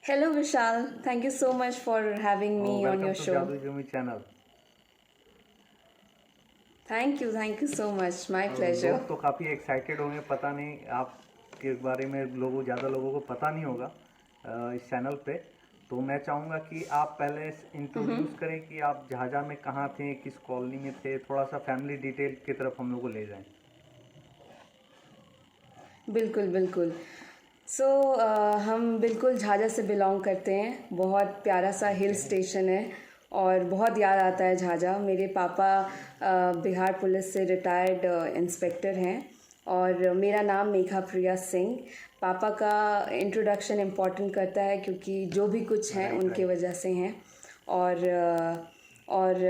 Hello, Vishal. Thank you so much for having me on welcome your to show. जादू जमी channel. Thank you so much. My pleasure. लोग तो काफ़ी excited होंगे, पता नहीं आपके बारे में ज़्यादा लोगों को पता नहीं होगा इस चैनल पे। तो मैं चाहूँगा कि आप पहले इंट्रोड्यूस करें कि आप झाझा में कहाँ थे, किस कॉलोनी में थे, थोड़ा सा फैमिली डिटेल की तरफ हम लोग को ले जाएं। बिल्कुल बिल्कुल। सो हम बिल्कुल झाझा से बिलोंग करते हैं। बहुत प्यारा सा हिल ओके। स्टेशन है और बहुत याद आता है झाझा। मेरे पापा बिहार पुलिस से रिटायर्ड इंस्पेक्टर हैं और मेरा नाम मेघा प्रिया सिंह। पापा का इंट्रोडक्शन इम्पोर्टेंट करता है क्योंकि जो भी कुछ हैं राइट उनके राइट। वजह से हैं। और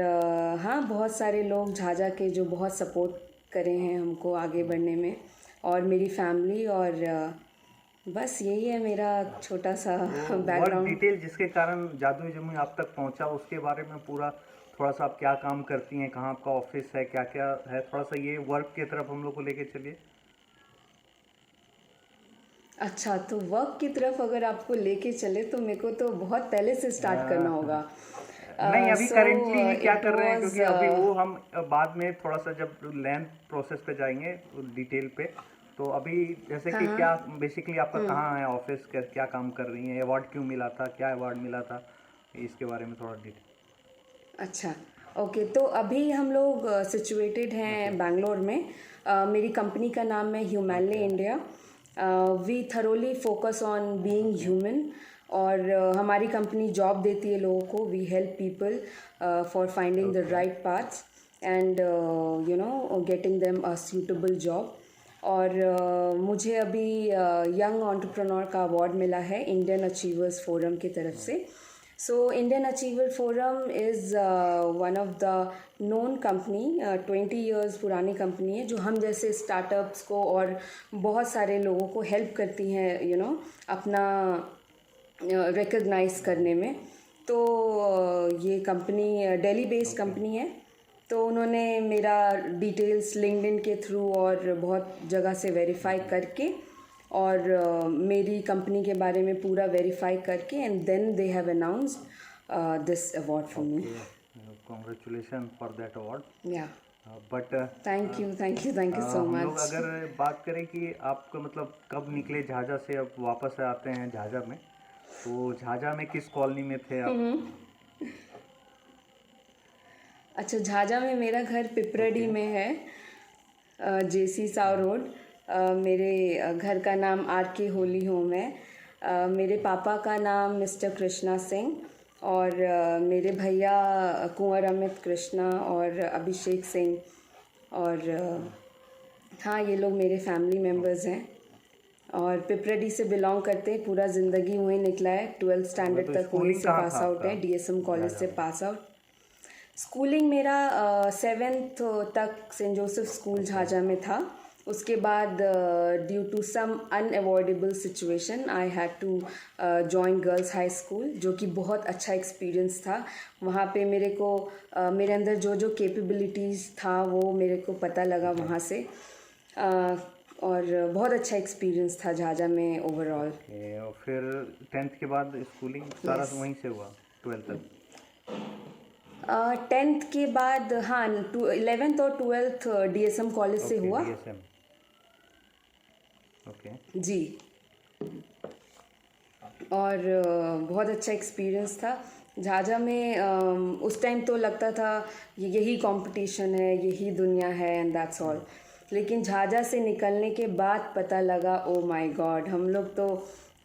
हाँ, बहुत सारे लोग झाझा के जो बहुत सपोर्ट करे हैं हमको आगे बढ़ने में, और मेरी फैमिली, और बस यही है मेरा छोटा सा तो वर्क बैकग्राउंड। डिटेल जिसके कारण जादू जमुई आप तक पहुंचा, उसके बारे में पूरा थोड़ा सा आप क्या काम करती हैं, कहाँ आपका ऑफिस है, क्या क्या है, थोड़ा सा ये वर्क की तरफ हम लोग को लेके चलिए। अच्छा, तो वर्क की तरफ अगर आपको लेके चले तो मेरे को तो बहुत पहले से स्टार्ट करना होगा। नहीं, अभी सो करेंटली क्या इट कर रहे हैं, वाज क्योंकि अभी वो हम बाद में थोड़ा सा जब लेंथ प्रोसेस पे जाएंगे डिटेल पे। तो अभी जैसे हाँ कि हाँ। क्या बेसिकली आपका कहाँ है ऑफिस, क्या क्या काम कर रही हैं, अवार्ड क्यों मिला था, क्या अवार्ड मिला था, इसके बारे में थोड़ा डिटेल। अच्छा, ओके। तो अभी हम लोग सिचुएटेड ओके हैं बैंगलोर में। मेरी कंपनी का नाम है humanly okay India. We thoroughly focus on being okay human. और हमारी कंपनी जॉब देती है लोगों को। We help people for finding the okay right paths and getting them a suitable job. और मुझे अभी यंग एंटरप्रेन्योर का अवार्ड मिला है इंडियन अचीवर्स फोरम की तरफ से। So Indian Achiever Forum is one of the known company, 20 years पुरानी कंपनी है जो हम जैसे स्टार्टअप्स को और बहुत सारे लोगों को हेल्प करती हैं, अपना रिकग्नाइज करने में। तो ये company Delhi based okay. Company है। तो उन्होंने मेरा डिटेल्स लिंक्डइन के थ्रू और बहुत जगह से वेरीफाई करके, और मेरी कंपनी के बारे में पूरा वेरीफाई करके, and then they have announced this award for me. Okay, congratulation for that award. Yeah, but thank you thank you thank you so हम लोग मच। अगर बात करें कि आपका मतलब कब निकले झाझा से, अब वापस आते हैं झाझा में, तो झाझा में किस कॉलोनी में थे आप? अच्छा, झाझा में मेरा घर पिपरडी ओके में है, जेसी साव रोड। मेरे घर का नाम आर के होली होम है। मेरे पापा का नाम मिस्टर कृष्णा सिंह, और मेरे भैया कुंवर अमित कृष्णा और अभिषेक सिंह। और हाँ, ये लोग मेरे फैमिली मेम्बर्स हैं और पिपरडी से बिलोंग करते हैं। पूरा ज़िंदगी वहीं निकला है। 12th okay. स्टैंडर्ड तो तक वहीं स्कूलिंग से कहाँ था पास आउट आपका है, डीएसएम कॉलेज झाझा से में? Pass out. स्कूलिंग मेरा 7th तक saint Joseph school okay Jhajha में था। उसके बाद due to some unavoidable situation I had to join girls high school, जो कि बहुत अच्छा एक्सपीरियंस था। वहाँ पे मेरे को मेरे अंदर जो जो कैपेबिलिटीज़ था वो मेरे को पता लगा ओके वहाँ से। और बहुत अच्छा एक्सपीरियंस था झाझा में ओवरऑल। ओके। और फिर 10th के बाद स्कूलिंग सारा यस। वहीं से हुआ, 12th तक? 10th के बाद हाँ, 11th और 12th डीएसएम कॉलेज से ओके, हुआ। डीएसएम। ओके जी। और बहुत अच्छा एक्सपीरियंस था झाझा में। उस टाइम तो लगता था यही कंपटीशन है, यही दुनिया है, एंड दैट्स ऑल। लेकिन झाझा से निकलने के बाद पता लगा, ओ माय गॉड, हम लोग तो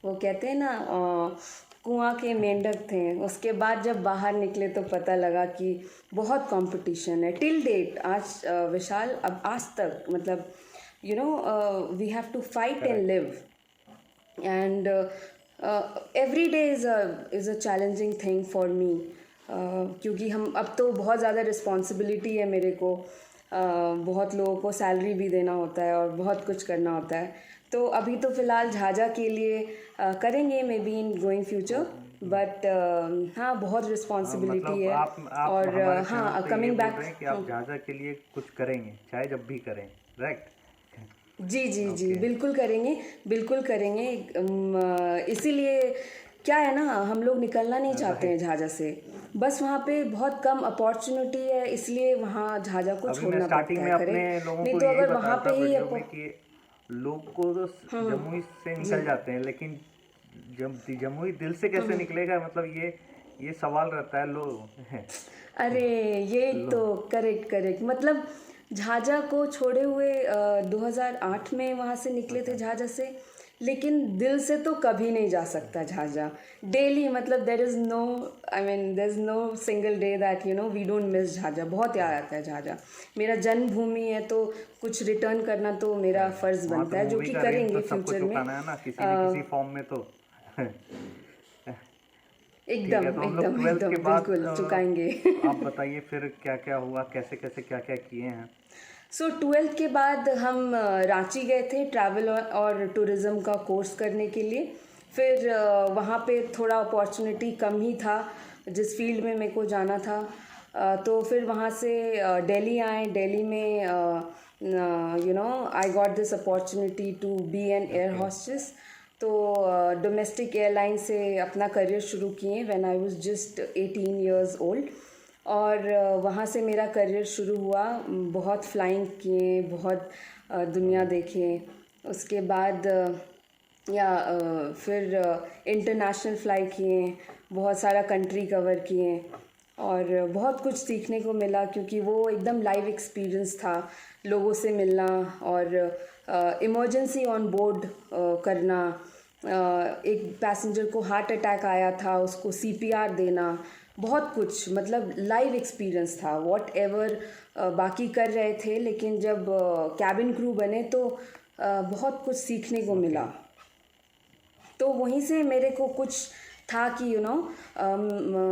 वो कहते हैं ना, कुआं के मेंढक थे। उसके बाद जब बाहर निकले तो पता लगा कि बहुत कंपटीशन है टिल डेट। आज विशाल, अब आज तक मतलब we have to fight and correct. Live. And every day is a challenging thing for me, क्योंकि हम अब तो बहुत ज़्यादा रिस्पॉन्सिबिलिटी है मेरे को। बहुत लोगों को सैलरी भी देना होता है और बहुत कुछ करना होता है। तो अभी तो फ़िलहाल झाझा के लिए करेंगे may be in going future. But हाँ, बहुत रिस्पॉन्सिबिलिटी मतलब है। आप और हमारे चैनल हाँ, पे ये कमिंग बोल बैक। रहे हैं कि आप झाझा के लिए कुछ करेंगे, चाहे जब भी करें, राइट? जी जी जी, ओके बिल्कुल करेंगे, बिल्कुल करेंगे। इसीलिए क्या है ना, हम लोग निकलना नहीं चाहते हैं झाझा से, बस वहाँ पे बहुत कम अपॉर्चुनिटी है, इसलिए वहाँ झाझा को अभी मैं छोड़ना स्टार्टिंग पड़ता में है। अपने करेक्ट, लोगों नहीं को तो यही अगर बता वहाँ रहा पे था ही वीडियो में कि लोग को तो जमुई से जी। निकल जाते हैं, लेकिन जब जमुई दिल से कैसे निकलेगा, मतलब ये सवाल रहता है लोग। अरे ये लो तो करेक्ट करेक्ट, मतलब झाझा को छोड़े हुए 2008 में वहाँ से निकले थे झाझा से, लेकिन दिल से तो कभी नहीं जा सकता झाझा। डेली मतलब there is no, I mean there is no single day that you know we don't miss Jhajha. बहुत याद आता है झाझा, मेरा जन्मभूमि है, तो कुछ रिटर्न करना तो मेरा फ़र्ज़ वहाँ तो बनता है, जो मूवी कि का ऋण तो करेंगे सबको फ्यूचर में। चुकाना है ना, किसी न किसी फॉर्म में तो। ठीक है, एकदम तो हम लोग एकदम ट्वेल्थ के एकदम बाद बिल्कुल चुकाएंगे। आप बताइए फिर क्या क्या हुआ, कैसे कैसे क्या क्या किए हैं। सो ट्वेल्थ के बाद हम रांची गए थे ट्रैवल और टूरिज़्म का कोर्स करने के लिए। फिर वहाँ पे थोड़ा अपॉर्चुनिटी कम ही था जिस फील्ड में मेरे को जाना था। तो फिर वहाँ से दिल्ली आए। दिल्ली में you know I got this opportunity to be an air okay. Hostess. तो डोमेस्टिक एयरलाइन से अपना करियर शुरू किए when I was just 18 years old. और वहाँ से मेरा करियर शुरू हुआ। बहुत फ्लाइंग किए, बहुत दुनिया देखे। उसके बाद फिर इंटरनेशनल फ़्लाई किए, बहुत सारा कंट्री कवर किए, और बहुत कुछ सीखने को मिला क्योंकि वो एकदम लाइव एक्सपीरियंस था। लोगों से मिलना और इमरजेंसी ऑन बोर्ड करना। एक पैसेंजर को हार्ट अटैक आया था, उसको सीपीआर देना, बहुत कुछ, मतलब लाइव एक्सपीरियंस था। वॉट एवर बाकी कर रहे थे, लेकिन जब कैबिन क्रू बने तो बहुत कुछ सीखने को मिला। तो वहीं से मेरे को कुछ था कि यू नो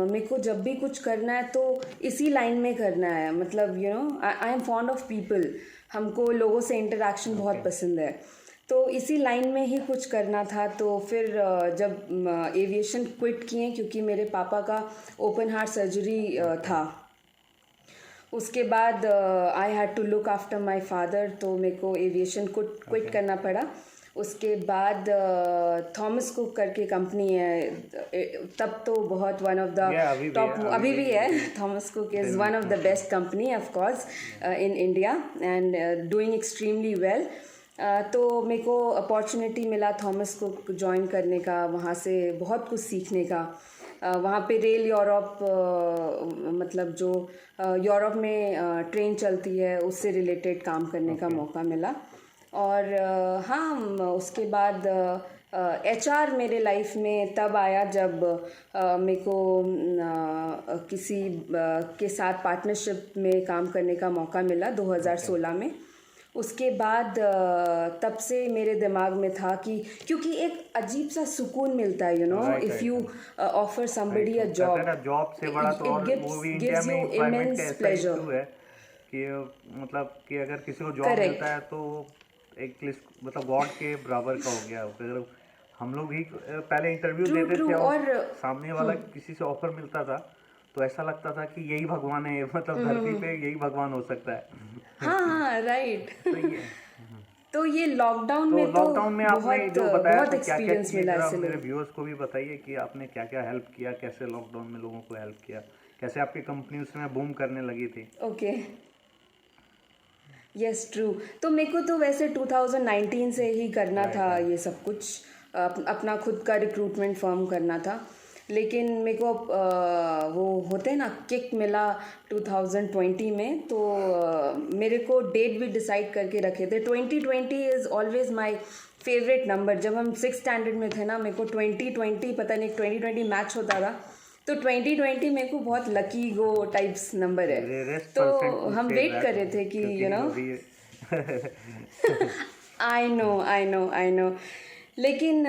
मेरे को जब भी कुछ करना है तो इसी लाइन में करना है। मतलब you know I am fond of people, हमको लोगों से इंटरेक्शन बहुत पसंद है, तो इसी लाइन में ही कुछ करना था। तो फिर जब एविएशन क्विट किए क्योंकि मेरे पापा का ओपन हार्ट सर्जरी था, उसके बाद I had to look after my father, तो मेरे को एविएशन को क्विट करना पड़ा। उसके बाद थॉमस कुक करके कंपनी है, तब तो बहुत वन ऑफ द अभी भी टॉप, है, अभी भी है। Thomas cook is one of the best company of course in India and doing extremely well. तो मेरे को अपॉर्चुनिटी मिला थॉमस कुक ज्वाइन करने का, वहाँ से बहुत कुछ सीखने का। वहाँ पे रेल यूरोप, मतलब जो यूरोप में ट्रेन चलती है उससे रिलेटेड काम करने का मौका मिला। और हाँ, उसके बाद एचआर मेरे लाइफ में तब आया जब मेरे को किसी के साथ पार्टनरशिप में काम करने का मौका मिला 2016 में। उसके बाद तब से मेरे दिमाग में था कि क्योंकि एक अजीब सा सुकून मिलता है, you know, if you offer somebody a job, job से बड़ा तो, और वो भी इंडिया गिव्स में यू एम्प्लॉयमेंट का इमेंस ऐसा प्लेजर। इशू है कि मतलब कि अगर किसी को जॉब करेक्ट, मिलता है तो एक लिस्ट मतलब गॉड के बराबर का हो गया। अगर हम लोग ही पहले इंटरव्यू ट्रू देते ट्रू। थे और और सामने वाला किसी से ऑफर मिलता था तो ऐसा लगता था कि यही भगवान है, मतलब धरती पे यही भगवान हो सकता है। हाँ हाँ राइट। तो ये तो ये लॉकडाउन तो में तो लॉकडाउन में आपने बहुत जो बताया बहुत तो क्या क्या एक्सपीरियंस किए, मिला जरा इसलिए। मेरे व्यूअर्स को भी बताइए कि आपने क्या क्या हेल्प किया, कैसे लॉकडाउन में लोगों को हेल्प किया, कैसे आपकी कंपनी उस समय बूम करने लगी थी। Okay, yes true. तो मेरे को तो वैसे 2019 से ही करना राइट था राइट। ये सब कुछ, अपना खुद का रिक्रूटमेंट फर्म करना था। लेकिन मेरे को वो होते हैं ना, किक मिला 2020 में। तो मेरे को डेट भी डिसाइड करके रखे थे। 2020 is always my favourite number. जब हम 6th स्टैंडर्ड में थे ना, मेरे को 2020, पता नहीं 2020 मैच होता था, तो 2020 मेरे को बहुत लकी गो टाइप्स नंबर है। रेयरेस्ट तो पर्सन टू हम से वेट दैट, कर रहे थे कि क्योंकि यू नो अभी आई नो। लेकिन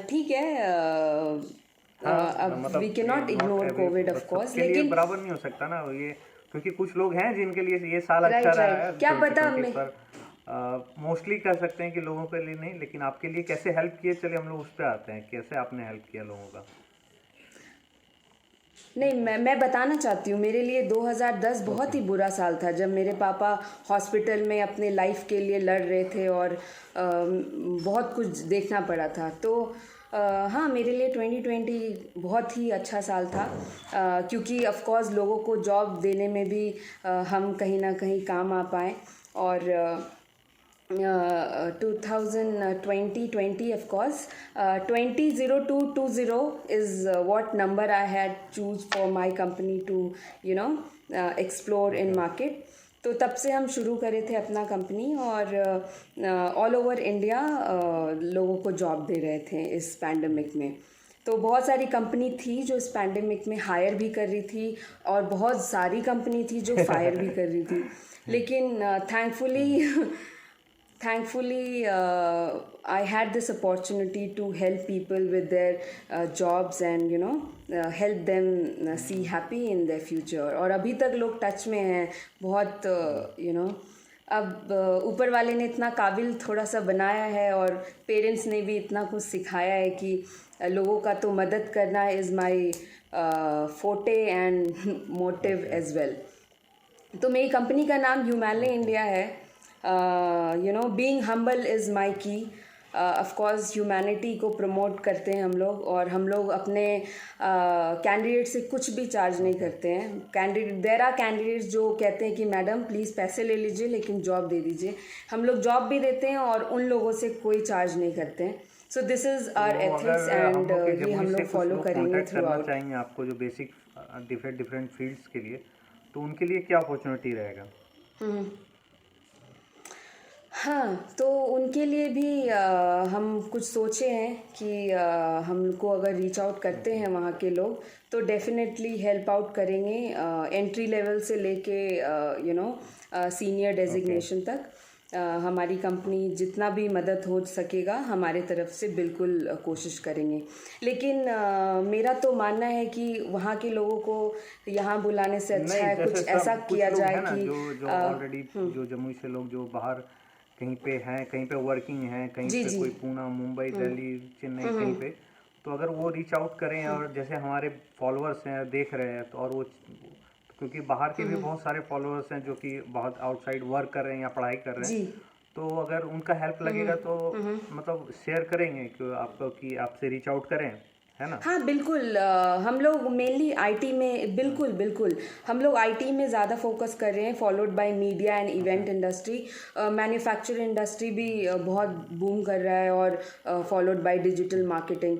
ठीक है, हाँ अब मतलब we can not not ignore every, Covid of course, सबके लिए लेकिन बराबर नहीं हो सकता ना ये, क्योंकि कुछ लोग हैं जिनके लिए ये साल अच्छा राइट रहा है राइट, क्या पता 2020, मैं, पर मोस्टली कह सकते हैं कि लोगों के लिए नहीं, लेकिन आपके लिए कैसे हेल्प किए, चलिए हम लोग उस पर आते हैं, कैसे आपने हेल्प किया लोगों का। नहीं, मैं बताना चाहती हूँ, मेरे लिए 2010 बहुत ही बुरा साल था, जब मेरे पापा हॉस्पिटल में अपने लाइफ के लिए लड़ रहे थे और बहुत कुछ देखना पड़ा था। तो हाँ, मेरे लिए 2020 बहुत ही अच्छा साल था, क्योंकि ऑफ कोर्स लोगों को जॉब देने में भी हम कहीं ना कहीं काम आ पाए। और 2020 of course, 200220 is what number I had choose for my company to explore in market. तो तब से हम शुरू करे थे अपना कंपनी, और ऑल ओवर इंडिया लोगों को जॉब दे रहे थे इस पैंडमिक में। तो बहुत सारी कंपनी थी जो इस पैंडमिक में हायर भी कर रही थी, और बहुत सारी कंपनी थी जो फायर भी कर रही थी। लेकिन thankfully I had this opportunity to help people with their jobs and help them see happy in their future। और अभी तक लोग टच में हैं बहुत। अब ऊपर वाले ने इतना काबिल थोड़ा सा बनाया है, और पेरेंट्स ने भी इतना कुछ सिखाया है कि लोगों का तो मदद करना इज़ माई फोटे एंड मोटिव एज वेल। तो मेरी कंपनी का नाम ह्यूमैनली इंडिया है। बीइंग हम्बल इज़ माई की। ऑफ कोर्स ह्यूमैनिटी को प्रमोट करते हैं हम लोग, और हम लोग अपने कैंडिडेट से कुछ भी चार्ज नहीं करते हैं। देर आर कैंडिडेट्स जो कहते हैं कि मैडम प्लीज़ पैसे ले लीजिए लेकिन जॉब दे दीजिए। हम लोग जॉब भी देते हैं और उन लोगों से कोई चार्ज नहीं करते हैं। So this is our ethics, and ये हम लोग फॉलो करेंगे थ्रू आउट। चाहेंगे आपको जो बेसिक डिफरेंट फील्ड्स के लिए, तो उनके लिए क्या अपॉर्चुनिटी रहेगा? हाँ, तो उनके लिए भी हम कुछ सोचे हैं कि हमको अगर रीच आउट करते हैं वहाँ के लोग तो डेफिनेटली हेल्प आउट करेंगे, एंट्री लेवल से लेके सीनियर डेजिग्नेशन तक। हमारी कंपनी जितना भी मदद हो सकेगा हमारे तरफ से बिल्कुल कोशिश करेंगे। लेकिन मेरा तो मानना है कि वहाँ के लोगों को यहाँ बुलाने से अच्छा है कुछ ऐसा किया जाए कि जो ऑलरेडी जो जमुई से लोग जो बाहर कहीं पे हैं, कहीं पे वर्किंग हैं, कहीं पे कोई पूना, मुंबई, दिल्ली, चेन्नई कहीं पे, तो अगर वो रीच आउट करें, और जैसे हमारे फॉलोअर्स हैं देख रहे हैं, तो और वो क्योंकि बाहर के भी बहुत सारे फॉलोअर्स हैं जो कि बहुत आउटसाइड वर्क कर रहे हैं या पढ़ाई कर रहे हैं, तो अगर उनका हेल्प लगेगा तो मतलब शेयर करेंगे कि आपको कि आपसे रीच आउट करें, है ना? हाँ बिल्कुल। हम लोग मेनली आईटी में, बिल्कुल हम लोग आईटी में ज़्यादा फोकस कर रहे हैं, followed by media and event industry. Manufacturing industry भी बहुत बूम कर रहा है, और फॉलोड बाय डिजिटल मार्केटिंग।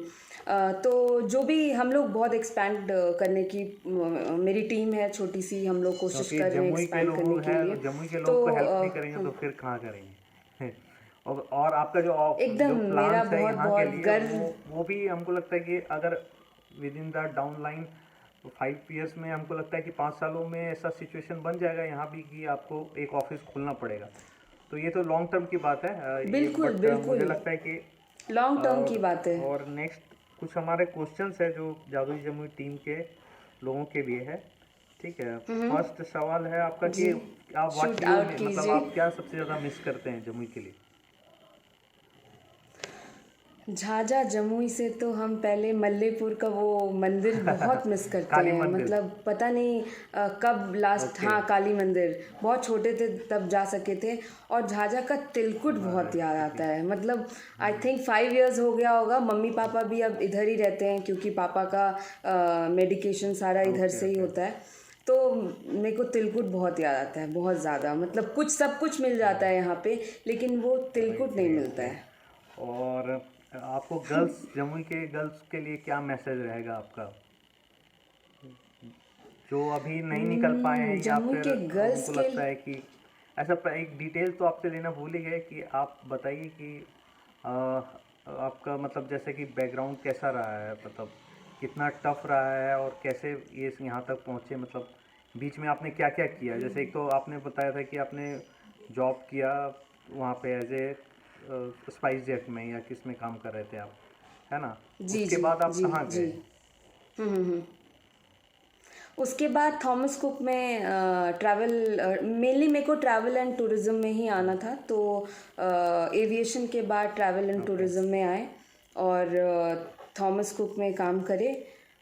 तो जो भी हम लोग बहुत एक्सपैंड करने की मेरी टीम है छोटी सी, हम लोग कोशिश कर रहे हैं एक्सपैंड करने के लिए। जमुई के लोग को हेल्प नहीं करेंगे तो फिर कहाँ करेंगे? और आपका जो एकदम मेरा बहुत गर्व, वो भी हमको लगता है कि अगर with in the down line 5 years में, हमको लगता है कि 5 सालों में ऐसा सिचुएशन बन जाएगा यहाँ भी कि आपको एक ऑफिस खोलना पड़ेगा। तो ये तो लॉन्ग टर्म की बात है। बिल्कुल मुझे लगता है कि लॉन्ग टर्म की बात है। और नेक्स्ट कुछ हमारे क्वेश्चंस है जो जादुई जमुई टीम के लोगों के लिए है, ठीक है? फर्स्ट सवाल है आपका कि आप मतलब आप क्या सबसे ज़्यादा मिस करते हैं जमुई के लिए? झाझा जमुई से तो हम पहले मल्लेपुर का वो मंदिर बहुत मिस करते हैं। मतलब पता नहीं कब लास्ट, हाँ काली मंदिर, बहुत छोटे थे तब जा सके थे। और झाझा का तिलकुट बहुत याद आता है। मतलब आई थिंक 5 years हो गया होगा। मम्मी पापा भी अब इधर ही रहते हैं क्योंकि पापा का मेडिकेशन सारा इधर से ही होता है। तो मेरे को तिलकुट बहुत याद आता है, बहुत ज़्यादा। मतलब कुछ सब कुछ मिल जाता है यहाँ पे, लेकिन वो तिलकुट नहीं मिलता है। और आपको गर्ल्स, जमुई के गर्ल्स के लिए क्या मैसेज रहेगा आपका, जो अभी नहीं निकल पाए हैं, या फिर उनको लगता है कि ऐसा? एक डिटेल तो आपसे लेना भूल ही गए कि आप बताइए कि आपका मतलब जैसे कि बैकग्राउंड कैसा रहा है, मतलब कितना टफ रहा है और कैसे ये यहाँ तक पहुँचे, मतलब बीच में आपने क्या क्या किया? जैसे एक तो आपने बताया था कि आपने जॉब किया वहाँ पे एज ए स्पाइस जेट में, या किस में काम कर रहे थे आप, है ना? उसके बाद आप कहाँ गए? उसके बाद थॉमस कुक में ट्रैवल, मेनली मेरे को ट्रैवल एंड टूरिज़्म में ही आना था। तो एविएशन के बाद ट्रैवल एंड टूरिज़्म में आए, और थॉमस कुक में काम करे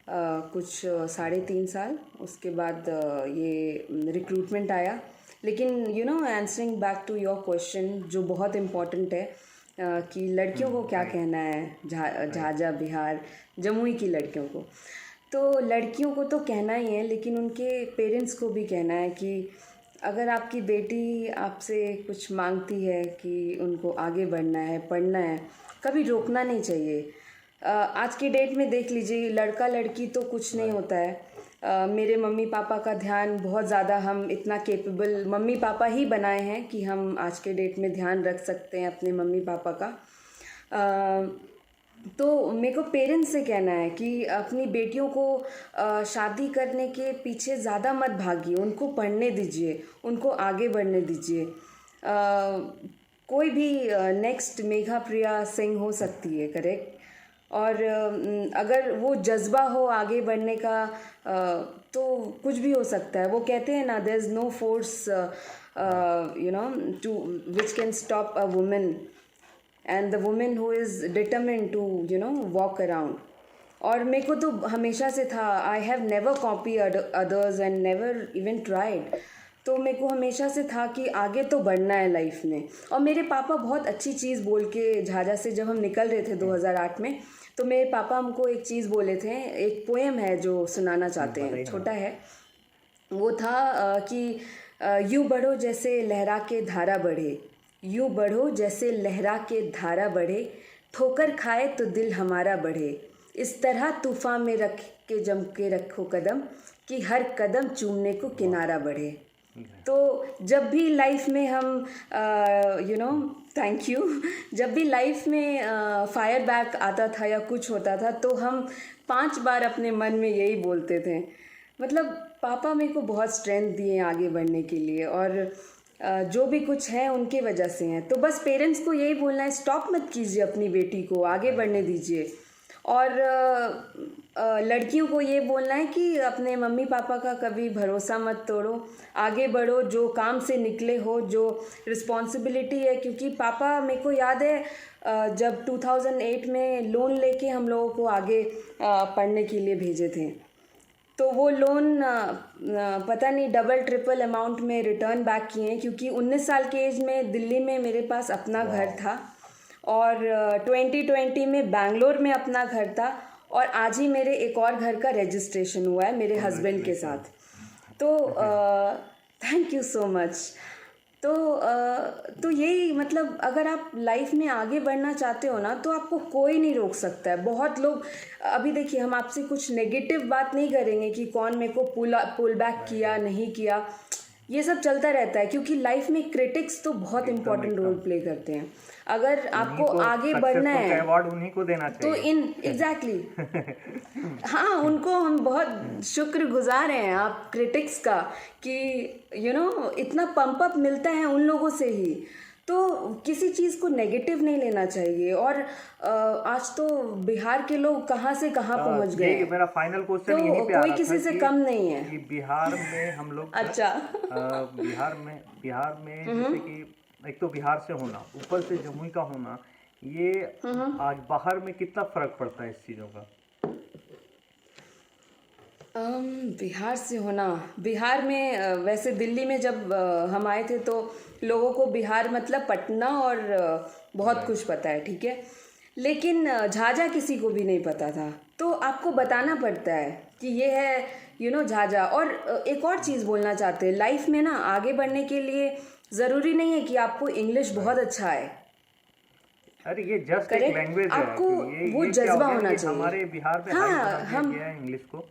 कुछ 3.5 साल। उसके बाद ये रिक्रूटमेंट आया। लेकिन answering back to your question, जो बहुत इम्पॉर्टेंट है, कि लड़कियों को क्या कहना है, झाझा बिहार जमुई की लड़कियों को। तो लड़कियों को तो कहना ही है, लेकिन उनके पेरेंट्स को भी कहना है कि अगर आपकी बेटी आपसे कुछ मांगती है कि उनको आगे बढ़ना है, पढ़ना है, कभी रोकना नहीं चाहिए। आज की डेट में देख लीजिए, लड़का लड़की तो कुछ नहीं होता है। मेरे मम्मी पापा का ध्यान बहुत ज़्यादा, हम इतना कैपेबल मम्मी पापा ही बनाए हैं कि हम आज के डेट में ध्यान रख सकते हैं अपने मम्मी पापा का। तो मेरे को पेरेंट्स से कहना है कि अपनी बेटियों को शादी करने के पीछे ज़्यादा मत भागिए, उनको पढ़ने दीजिए, उनको आगे बढ़ने दीजिए। कोई भी नेक्स्ट मेघा प्रिया सिंह हो सकती है, करेक्ट। और अगर वो जज्बा हो आगे बढ़ने का, तो कुछ भी हो सकता है। वो कहते हैं ना, there is no force to which can stop a women and the women who is determined to walk around. और मेरे को तो हमेशा से था, I have never copy others and never even tried. तो मेरे को हमेशा से था कि आगे तो बढ़ना है लाइफ में। और मेरे पापा बहुत अच्छी चीज़ बोल के झाझा से जब हम निकल रहे थे 2008 में, तो मेरे पापा हमको एक चीज़ बोले थे, एक पोएम है जो सुनाना चाहते हैं, छोटा है। वो था कि यूँ बढ़ो जैसे लहरा के धारा बढ़े, यूँ बढ़ो जैसे लहरा के धारा बढ़े, ठोकर खाए तो दिल हमारा बढ़े, इस तरह तूफान में रख के जम के रखो कदम, कि हर कदम चूमने को किनारा बढ़े। तो जब भी लाइफ में हम थैंक यू, जब भी लाइफ में फायर बैक आता था या कुछ होता था, तो हम 5 बार अपने मन में यही बोलते थे। मतलब पापा मेरे को बहुत स्ट्रेंथ दिए आगे बढ़ने के लिए, और जो भी कुछ है उनके वजह से हैं। तो बस पेरेंट्स को यही बोलना है, स्टॉप मत कीजिए अपनी बेटी को, आगे बढ़ने दीजिए। और लड़कियों को ये बोलना है कि अपने मम्मी पापा का कभी भरोसा मत तोड़ो, आगे बढ़ो, जो काम से निकले हो, जो रिस्पॉन्सिबिलिटी है। क्योंकि पापा, मेरे को याद है जब 2008 में लोन लेके हम लोगों को आगे पढ़ने के लिए भेजे थे, तो वो लोन पता नहीं डबल ट्रिपल अमाउंट में रिटर्न बैक किए हैं। क्योंकि 19 साल के एज में दिल्ली में मेरे पास अपना घर था, और 2020 में बैंगलोर में अपना घर था, और आज ही मेरे एक और घर का रजिस्ट्रेशन हुआ है मेरे हस्बैंड के साथ। तो थैंक यू सो मच। तो यही, मतलब अगर आप लाइफ में आगे बढ़ना चाहते हो ना, तो आपको कोई नहीं रोक सकता है। बहुत लोग, अभी देखिए, हम आपसे कुछ नेगेटिव बात नहीं करेंगे कि कौन मेरे को पुल बैक किया, नहीं किया, ये सब चलता रहता है। क्योंकि लाइफ में क्रिटिक्स तो बहुत इम्पोर्टेंट रोल प्ले करते हैं। अगर आपको आगे बढ़ना है, अवार्ड उन्हीं को देना चाहिए। तो एग्जैक्टली हाँ, उनको हम बहुत शुक्रगुजार हैं आप क्रिटिक्स का, कि इतना पंप अप मिलता है उन लोगों से ही। तो किसी चीज़ को नेगेटिव नहीं लेना चाहिए। और आज तो बिहार के लोग कहाँ से कहाँ पहुँच गए हैं। मेरा फाइनल क्वेश्चन तो यहीं पे आ कोई रहा किसी था से कि कम नहीं है कि बिहार में हम लोग अच्छा बिहार में जैसे कि एक तो बिहार से होना, ऊपर से जमुई का होना, ये आज बाहर में कितना फर्क पड़ता है इस चीज़ों का? बिहार से होना, बिहार में वैसे दिल्ली में जब हम आए थे, तो लोगों को बिहार मतलब पटना और बहुत कुछ पता है, ठीक है। लेकिन झाझा किसी को भी नहीं पता था, तो आपको बताना पड़ता है कि ये है झाझा। और एक और चीज़ बोलना चाहते हैं, लाइफ में ना आगे बढ़ने के लिए ज़रूरी नहीं है कि आपको इंग्लिश बहुत अच्छा है। अरे ये जस्ट एक लैंग्वेज है, आपको वो ये जज्बा होना चाहिए। हमारे बिहार में हाँ, गया है इंग्लिश को।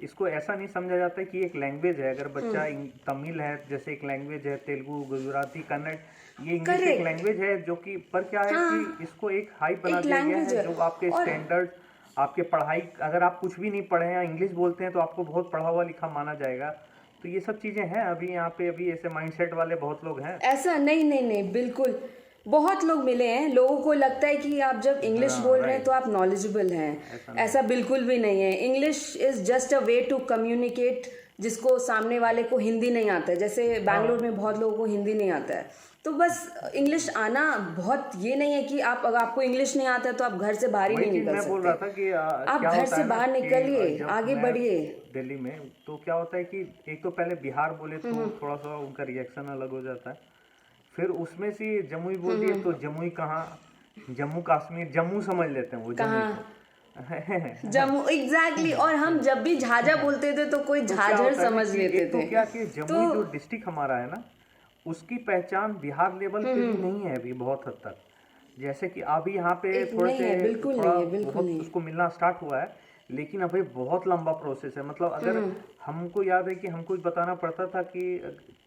इसको ऐसा नहीं समझा जाता कि एक लैंग्वेज है। अगर बच्चा तमिल है, जैसे एक लैंग्वेज है, तेलुगु, गुजराती, कन्नड़, ये इंग्लिश एक लैंग्वेज है जो कि, पर क्या है कि इसको एक हाइप बना दिया गया है, जो आपके स्टैंडर्ड, आपके पढ़ाई, अगर आप कुछ भी नहीं पढ़े हैं, इंग्लिश बोलते हैं, तो आपको बहुत पढ़ा हुआ लिखा माना जाएगा। तो ये सब चीज़ें हैं अभी यहाँ पे, अभी ऐसे माइंडसेट वाले बहुत लोग हैं। ऐसा नहीं, बिल्कुल बहुत लोग मिले हैं। लोगों को लगता है कि आप जब इंग्लिश बोल रहे हैं तो आप नॉलेजेबल हैं। ऐसा बिल्कुल भी नहीं है। English is just a way to communicate, जिसको सामने वाले को हिंदी नहीं आता है। जैसे बैंगलोर में बहुत लोगों को हिंदी नहीं आता है, तो बस इंग्लिश आना बहुत, ये नहीं है कि अगर आपको इंग्लिश नहीं आता है तो आप घर से बाहर ही नहीं निकल सकते। मैं बोल रहा था कि आप घर से बाहर निकलिए, आगे बढ़िए। दिल्ली में तो क्या होता है कि एक तो पहले बिहार बोले तो थोड़ा सा उनका रिएक्शन अलग हो जाता है, फिर उसमें से जमुई बोल दिए तो जमुई कहाँ, जम्मू कश्मीर, जम्मू समझ लेते हैं वो कहाँ? जम्मू जम्मू, एग्जैक्टली। और हम जब भी झाझा बोलते थे तो कोई तो क्या झाझर होता है समझ कि लेते एक तो थे। क्या कि जमुई तो जो डिस्ट्रिक्ट हमारा है ना, उसकी पहचान बिहार लेवल पे भी नहीं है अभी बहुत हद तक। जैसे कि अभी यहाँ पे एक थोड़े नहीं से है, बिल्कुल थोड़ा नहीं है, बिल्कुल बहुत नहीं। उसको मिलना स्टार्ट हुआ है, लेकिन अभी बहुत लंबा प्रोसेस है। मतलब अगर हमको याद है कि हमको बताना पड़ता था कि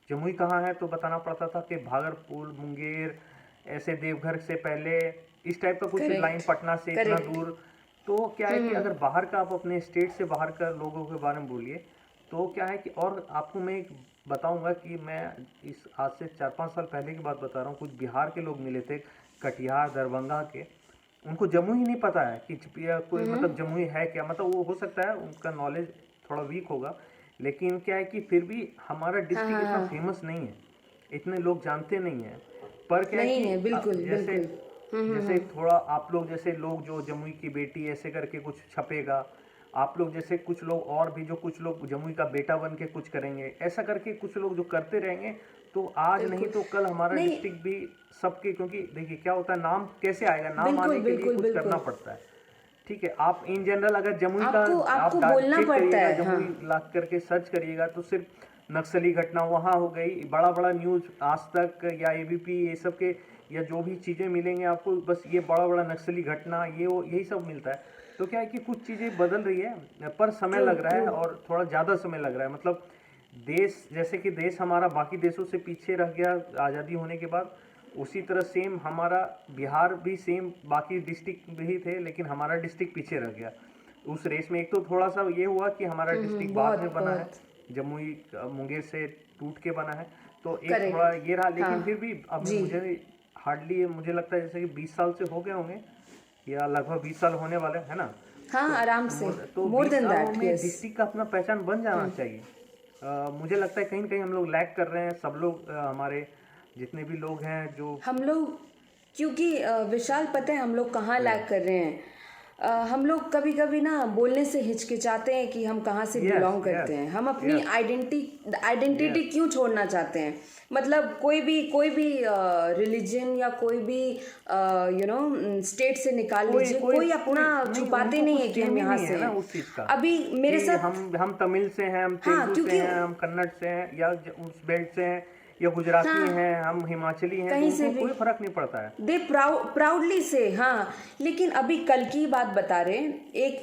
जमुई कहाँ है, तो बताना पड़ता था कि भागलपुर, मुंगेर, ऐसे देवघर से पहले इस टाइप का कुछ लाइन, करेक्ट, पटना से इतना करेक्ट। दूर। तो क्या है कि अगर बाहर का आप अपने स्टेट से बाहर का लोगों के बारे में बोलिए, तो क्या है कि, और आपको मैं एक बताऊंगा कि मैं इस आज से 4-5 साल पहले की बात बता रहा हूँ। कुछ बिहार के लोग मिले थे, कटिहार, दरभंगा के। उनको जमुई ही नहीं पता है कि कोई मतलब जमुई है क्या। मतलब वो हो सकता है उनका नॉलेज थोड़ा वीक होगा, लेकिन क्या है कि फिर भी हमारा हाँ डिस्ट्रिक्ट हाँ इतना हाँ, फेमस नहीं है, इतने लोग जानते नहीं हैं। पर क्या है नहीं कि है, बिल्कुल जैसे बिल्कुल। जैसे थोड़ा आप लोग जैसे लोग जो जमुई की बेटी ऐसे करके कुछ छपेगा, आप लोग जैसे कुछ लोग और भी जो कुछ लोग जमुई का बेटा बन के कुछ करेंगे, ऐसा करके कुछ लोग जो करते रहेंगे, तो आज नहीं बिल्कुल तो कल हमारा नहीं, डिस्ट्रिक्ट भी सबके, क्योंकि देखिए क्या होता है, नाम कैसे आएगा, नाम बिल्कुल आने के लिए बिल्कुल कुछ करना बिल्कुल। पड़ता है। ठीक है, आप इन जनरल अगर जमुई का आपको आप आपको बोलना चेक पड़ता करिएगा, है, हाँ। जमुई ला करके सर्च करिएगा, तो सिर्फ नक्सली घटना वहाँ हो गई, बड़ा बड़ा न्यूज आज तक या एबीपी ये सब के, या जो भी चीज़ें मिलेंगे आपको, बस ये बड़ा बड़ा नक्सली घटना, ये वो यही सब मिलता है। तो क्या है कि कुछ चीज़ें बदल रही है, पर समय ट्रू लग रहा ट्रू। है, और थोड़ा ज़्यादा समय लग रहा है। मतलब देश, जैसे कि देश हमारा बाकी देशों से पीछे रह गया आज़ादी होने के बाद, उसी तरह सेम हमारा बिहार भी सेम, बाकी डिस्ट्रिक्ट भी थे लेकिन हमारा डिस्ट्रिक्ट पीछे रह गया उस रेस में। एक तो थोड़ा सा ये हुआ कि हमारा डिस्ट्रिक्ट बाद में बहुत बना है, बहुत। जमुई मुंगेर से टूट के बना है, तो एक थोड़ा करेक्ट। ये रहा। हाँ लेकिन फिर भी अभी जी। मुझे हार्डली, मुझे लगता है जैसे कि 20 साल से हो गए होंगे, या लगभग 20 साल होने वाले हैं ना। हाँ, तो आराम से। तो मोर 20 देन सालों दैट, में यस। डिस्ट्रिक्ट का अपना पहचान बन जाना चाहिए। मुझे लगता है कहीं ना कहीं हम लोग लैग कर रहे हैं, सब लोग, हमारे जितने भी लोग हैं जो। हम लोग, क्योंकि विशाल, पता है हम लोग कहाँ लैग कर रहे हैं? हम लोग कभी कभी ना बोलने से हिचकिचाते हैं कि हम कहाँ से यस बिलोंग करते यस हैं। हम अपनी यस आइडेंटिटी यस क्यों छोड़ना चाहते हैं? मतलब कोई भी रिलीजन या कोई भी स्टेट से निकाल कोई टेलीजिए, कोई कोई कोई अपना नहीं, छुपाते उनको नहीं कुछ है कि हम सेम ही यहाँ नहीं से है ना हैं। उस चीज़ का, अभी मेरे कि साथ, हम तमिल से हैं, हम हाँ, तेलुगु से क्योंकि हैं, हम कन्नड़ से हैं, या उस बेल्ट से हैं, या गुजराती हाँ, हैं, हम हिमाचली हैं, तो कहीं से उनको भी कोई फर्क नहीं पड़ता है। दे प्राउडली से, हाँ। लेकिन अभी कल की बात बता रहे हैं, एक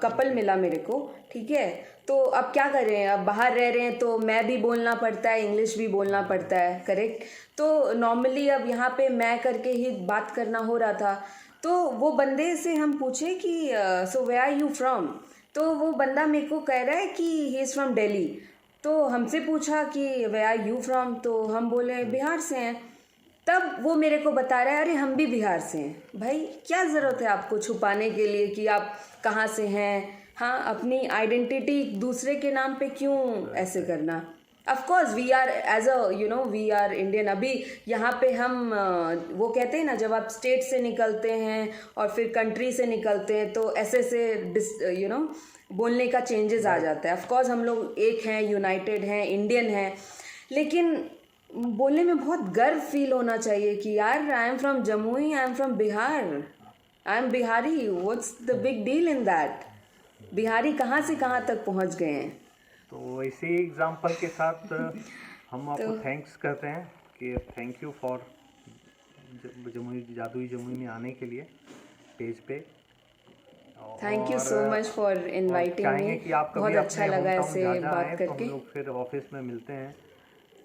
कपल ओके। मिला मेरे को, ठीक है। तो अब क्या करें, अब बाहर रह रहे हैं तो मैं भी बोलना पड़ता है, इंग्लिश भी बोलना पड़ता है, करेक्ट। तो नॉर्मली अब यहाँ पे मैं करके ही बात करना हो रहा था। तो वो बंदे से हम पूछे कि सो वे आर यू फ्रॉम? तो वो बंदा मेरे को कह रहा है कि ही इज़ फ्रॉम दिल्ली। तो हमसे पूछा कि वे आर यू फ्रॉम? तो हम बोले बिहार से हैं। तब वो मेरे को बता रहा है, अरे हम भी बिहार से हैं। भाई, क्या ज़रूरत है आपको छुपाने के लिए कि आप कहाँ से हैं? हाँ, अपनी आइडेंटिटी दूसरे के नाम पे क्यों राइट ऐसे राइट। करना? Of course we are as we are Indian. अभी यहाँ पे हम वो कहते हैं ना, जब आप स्टेट से निकलते हैं और फिर कंट्री से निकलते हैं तो ऐसे से बोलने का चेंजेस आ राइट। जाता है। ऑफ कोर्स हम लोग एक हैं, यूनाइटेड हैं, इंडियन हैं। लेकिन बोलने में बहुत गर्व फील होना चाहिए कि यार, I am from Jamui, I am from Bihar, I am Bihari. What's the big deal in that? Bihari कहाँ से कहाँ तक पहुँच गए हैं। तो इसी एग्जाम्पल के साथ हम तो आपको थैंक्स करते हैं कि थैंक यू फॉर जमुई, जादुई जमुई में आने के लिए पेज पे। Thank you so much for और इनवाइटिंग मी। चाहेंगे कि आप कभी बहुत अच्छा अपने होम लगा टाउन ऐसे झाझा बात आएँ, तो हम करके। लोग फिर ऑफिस में मिलते हैं।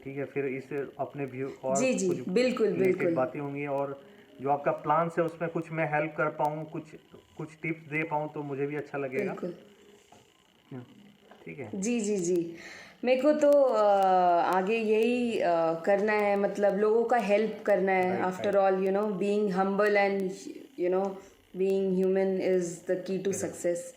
ठीक है, फिर इस अपने व्यू और जी जी, कुछ बिल्कुल रिलेटेड बिल्कुल बातें होंगी, और जो आपका प्लान्स है उसमें कुछ मैं हेल्प कर पाऊँ, कुछ कुछ टिप्स दे पाऊँ, तो मुझे भी अच्छा लगेगा। बिल्कुल। हाँ, ठीक है। जी जी जी। मेरे को तो आगे यही करना है, मतलब लोगों का हेल्प करना है। Right after right. All being humble and you know being human is the key to correct. Success.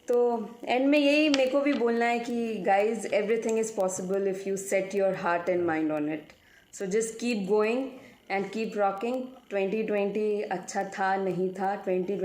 तो एंड में यही मेरे को भी बोलना है कि guys, everything is possible if you set your heart and mind on it. So just keep going and keep rocking. 2020 अच्छा था नहीं था, 2020